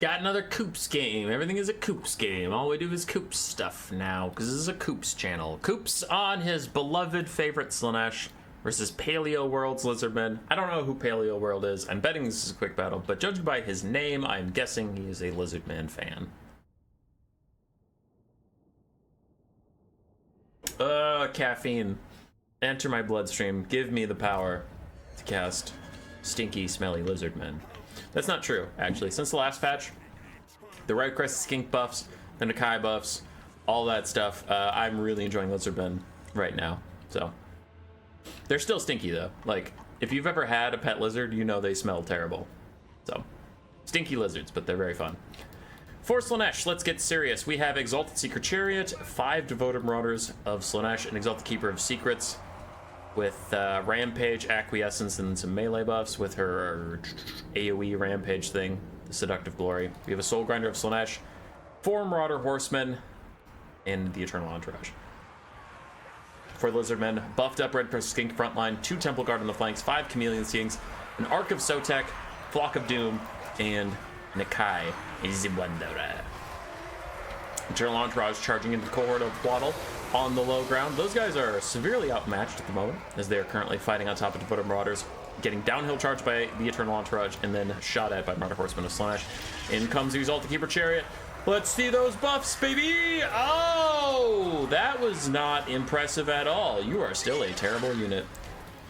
Got another Coops game. Everything is a Coops game. All we do is Coops stuff now, because this is a Coops channel. Coops on his beloved favorite Slaanesh versus Paleo World's Lizardman. I don't know who Paleo World is. I'm betting this is a quick battle, but judging by his name, I'm guessing he is a Lizardman fan. Caffeine. Enter my bloodstream. Give me the power to cast stinky, smelly Lizardmen. That's not true, actually. Since the last patch, the Red Crested Skink buffs, the Nakai buffs, all that stuff, I'm really enjoying Lizardmen right now. So, they're still stinky, though. Like, if you've ever had a pet lizard, you know they smell terrible. So, stinky lizards, but they're very fun. For Slaanesh, let's get serious. We have Exalted Secret Chariot, 5 Devoted Marauders of Slaanesh, and Exalted Keeper of Secrets, with Rampage, Acquiescence, and some melee buffs with her AoE Rampage thing, the Seductive Glory. We have a Soul Grinder of Slaanesh, 4 Marauder Horsemen, and the Eternal Entourage. For Lizardmen, buffed up Red Crested Skink frontline, 2 Temple Guard on the flanks, 5 Chameleon Skinks, an Arc of Sotek, Flock of Doom, and Nakai Zibwandora. Eternal Entourage charging into the cohort of Waddle on the low ground. Those guys are severely outmatched at the moment, as they are currently fighting on top of Devoted Marauders, getting downhill charged by the Eternal Entourage, and then shot at by Marauder Horsemen of Slaanesh. In comes the Exalted Keeper Chariot. Let's see those buffs, baby! Oh! That was not impressive at all. You are still a terrible unit.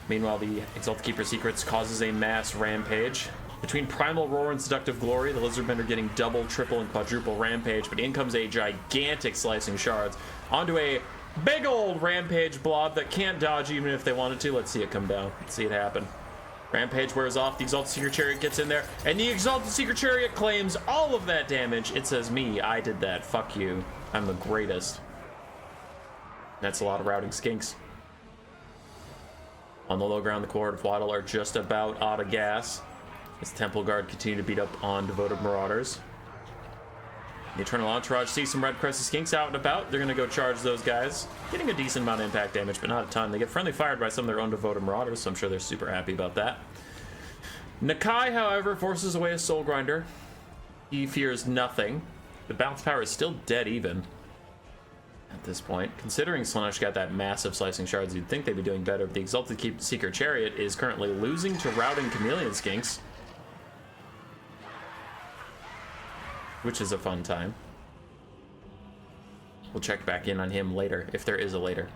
Meanwhile, the Exalted Keeper Secrets causes a mass rampage. Between Primal Roar and Seductive Glory, the Lizardmen are getting double, triple, and quadruple rampage, but in comes a gigantic Slicing Shards onto a big old Rampage blob that can't dodge even if they wanted to. Let's see it come down. Let's see it happen. Rampage wears off, the Exalted Secret Chariot gets in there, and the Exalted Secret Chariot claims all of that damage. It says, me, I did that. Fuck you. I'm the greatest. That's a lot of routing skinks. On the low ground, the cohort of Waddle are just about out of gas, as Temple Guard continue to beat up on Devoted Marauders. The Eternal Entourage sees some Red Crested Skinks out and about. They're going to go charge those guys, getting a decent amount of impact damage, but not a ton. They get friendly fired by some of their own Devoted Marauders, so I'm sure they're super happy about that. Nakai, however, forces away a Soul Grinder. He fears nothing. The bounce power is still dead even at this point. Considering Slaanesh got that massive Slicing Shards, you'd think they'd be doing better, but the Exalted Secret Chariot is currently losing to routing Chameleon Skinks, which is a fun time. We'll check back in on him later, if there is a later.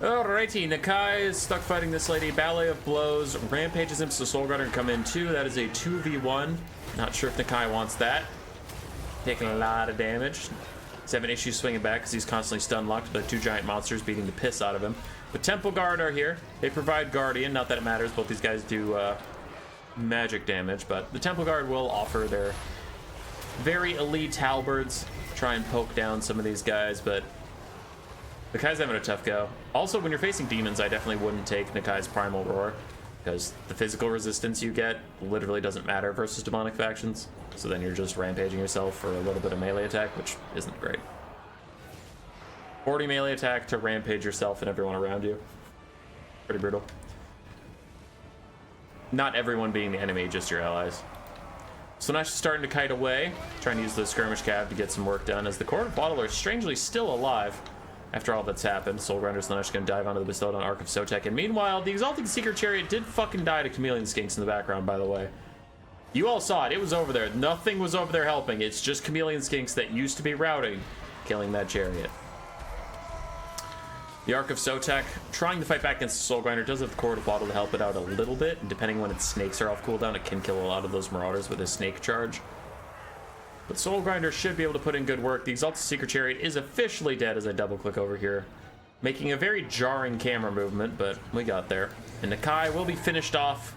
Alrighty, Nakai is stuck fighting this lady. Ballet of Blows rampages him, so Soul Grinder can come in too. That is a 2v1. Not sure if Nakai wants that. Taking a lot of damage. He's having issues swinging back because he's constantly stun locked by 2 giant monsters beating the piss out of him. But Temple Guard are here. They provide Guardian. Not that it matters. Both these guys do magic damage, but the Temple Guard will offer their very elite halberds, try and poke down some of these guys, but Nakai's having a tough go. Also, when you're facing demons, I definitely wouldn't take Nakai's Primal Roar, because the physical resistance you get literally doesn't matter versus demonic factions, so then you're just rampaging yourself for a little bit of melee attack, which isn't great. 40 melee attack to rampage yourself and everyone around you. Pretty brutal. Not everyone being the enemy, just your allies. Slaanesh is starting to kite away, trying to use the Skirmish Cav to get some work done, as the cohort of Waddle are strangely still alive after all that's happened. Soul Grinder Slaanesh gonna dive onto the bestowed on Arc of Sotek, and meanwhile, the Exalted Secret Chariot did fucking die to Chameleon Skinks in the background, by the way. You all saw it, it was over there. Nothing was over there helping. It's just Chameleon Skinks that used to be routing, killing that chariot. The Arc of Sotek, trying to fight back against the Soul Grinder, does have the cohort of Waddle to help it out a little bit, and depending when its snakes are off cooldown, it can kill a lot of those Marauders with his snake charge. But Soul Grinder should be able to put in good work. The Exalted Secret Chariot is officially dead as I double click over here, making a very jarring camera movement, but we got there. And Nakai will be finished off.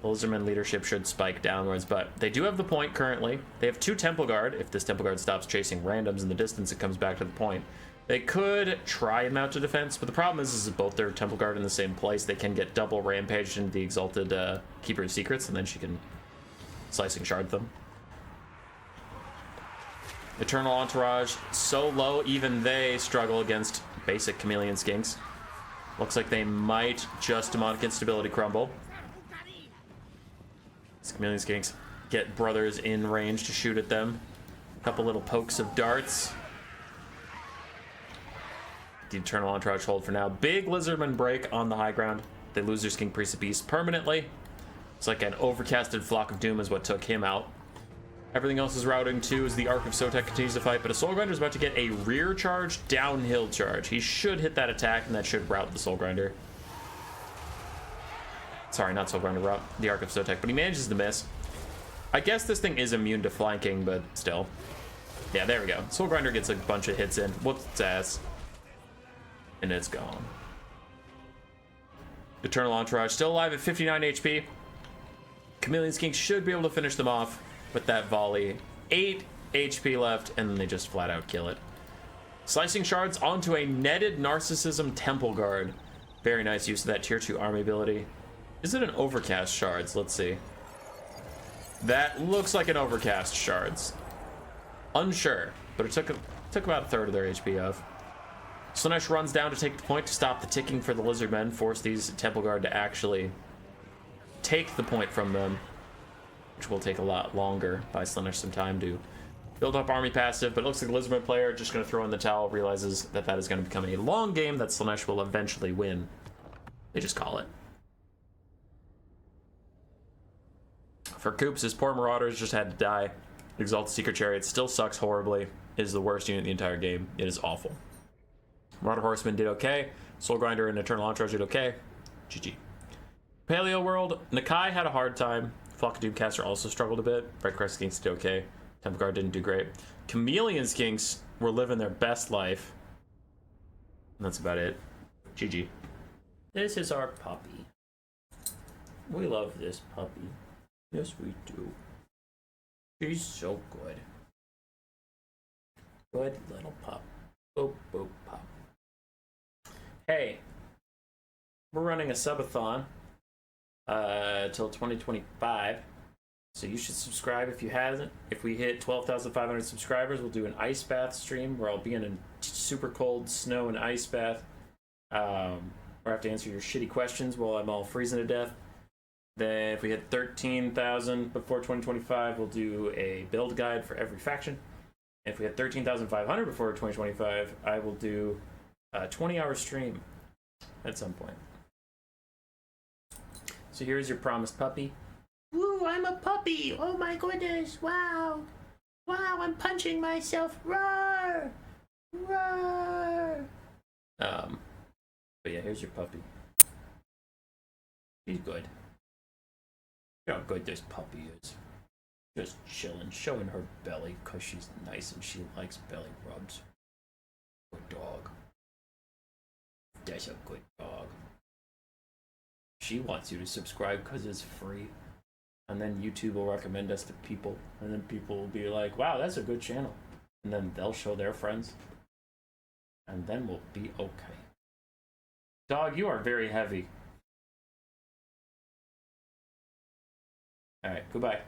The Lizardman leadership should spike downwards, but they do have the point currently. They have 2 Temple Guard. If this Temple Guard stops chasing randoms in the distance, it comes back to the point. They could try and mount a defense, but the problem is both their Temple Guard in the same place. They can get double rampaged into the Exalted Keeper of Secrets, and then she can Slicing Shard them. Eternal Entourage, so low, even they struggle against basic Chameleon Skinks. Looks like they might just Demonic Instability crumble. These Chameleon Skinks get brothers in range to shoot at them. A couple little pokes of darts. The Eternal Entourage hold for now. Big Lizardman break on the high ground. They lose their Skink Priest of Beast permanently. It's like an overcasted Flock of Doom is what took him out. Everything else is routing too as the Ark of Sotek continues to fight, but a Soul Grinder is about to get a rear charge, downhill charge. He should hit that attack, and that should route the Soul Grinder. Sorry, not Soul Grinder, route the Ark of Sotek, but he manages to miss. I guess this thing is immune to flanking, but still. Yeah, there we go. Soul Grinder gets a bunch of hits in, whoops its ass, and it's gone. Eternal Entourage still alive at 59 HP. Chameleon Skink should be able to finish them off with that volley. 8 HP left, and then they just flat out kill it. Slicing Shards onto a netted Narcissism Temple Guard. Very nice use of that tier 2 army ability. Is it an Overcast Shards? Let's see. That looks like an Overcast Shards. Unsure, but it took about a third of their HP off. Slaanesh runs down to take the point to stop the ticking for the Lizardmen, force these Temple Guard to actually take the point from them, which will take a lot longer. Buy Slaanesh some time to build up army passive, but it looks like the Lizardman player just going to throw in the towel, realizes that that is going to become a long game that Slaanesh will eventually win. They just call it. For Koops, his poor Marauders just had to die. Exalted Secret Chariot still sucks horribly. It is the worst unit in the entire game. It is awful. Marauder Horseman did okay. Soul Grinder and Eternal Entourage did okay. GG. Paleo World, Nakai had a hard time. Flock of Doomcaster also struggled a bit. Red Crest Skinks did okay. Temple Guard didn't do great. Chameleon Skinks were living their best life. And that's about it. GG. This is our puppy. We love this puppy. Yes, we do. She's so good. Good little pup. Boop, boop, pup. Hey, we're running a subathon till 2025, so you should subscribe if you haven't. If we hit 12,500 subscribers, we'll do an ice bath stream where I'll be in a super cold snow and ice bath, where I have to answer your shitty questions while I'm all freezing to death. Then if we hit 13,000 before 2025, we'll do a build guide for every faction. If we hit 13,500 before 2025, I will do a 20-hour stream at some point. So here's your promised puppy. Woo, I'm a puppy! Oh my goodness, wow! Wow, I'm punching myself, roar! Roar! But yeah, here's your puppy. She's good. You know how good this puppy is. Just chilling, showing her belly because she's nice and she likes belly rubs. Good dog. That's a good dog. She wants you to subscribe because it's free. And then YouTube will recommend us to people. And then people will be like, wow, that's a good channel. And then they'll show their friends. And then we'll be okay. Dog, you are very heavy. Alright, goodbye.